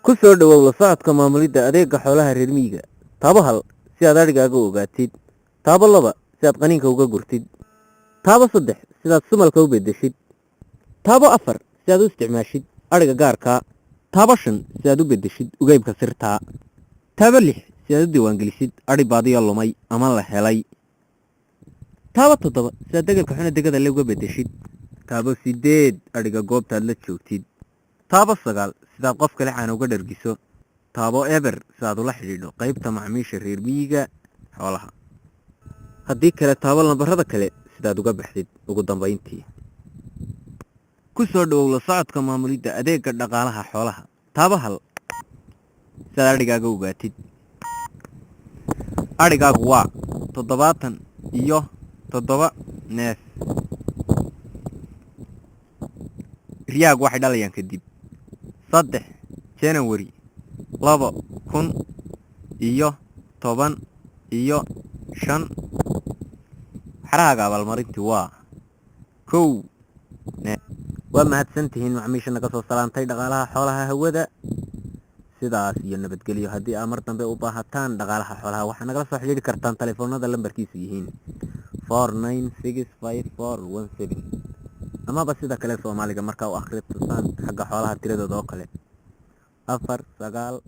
ku soo dhawow la socodka maamulidda adeega xoolaha reer miyiga. Taabo hal si aad adhigaaga u ogaatid. Taabo laba si aad qaniinka uga gurtid. Taabo saddex si aad sumalka u beddeshid. Taabo afar si aad u isticmaashid adhiga gaarka. Taabo shan si aad u beddeshid ugaybka sirtaa. Taabo lix si aad u diiwaangelisid adhi baadiyo lumay ama la helay. Taabo toddoba si aad degelka xuna degada le uga beddeshid. Taabo sideed adhiga goobtaad la joogtid. Taabo sagaal sidaad qof kale caan uga dhargiso. Taabo eber sidaad ula xidhiidho qaybta macaamiisha reer miyiga xoolaha. Haddii kale taabo lambarada kale sidaad uga baxdid ugu dambayntii. Ku soo dhawow la socodka maamulidda adeega dhaqaalaha xoolaha. Taabo hal si aad adhigaaga ogaatid. Adhigaagu waa 77 neef. Riyaagu waxay dhalayaan kadib 3 January 2015. Xaraaga abaalmarintii waa 1 neef. Waa mahadsantihiin macaamiisha naga soo salaantay dhaqaalaha xoolaha hawada. Sidaas iyo nabadgelyo. Haddii aad mar dambe u baahataan dhaqaalaha xoolaha waxaad nagala soo xiriiri kartaan taleefoonada lambarkiisu yihiin 49654117 amaba sida kale Soomaaliga markaa u akhrisataan xagga xoolaha tiradooda oo kale 496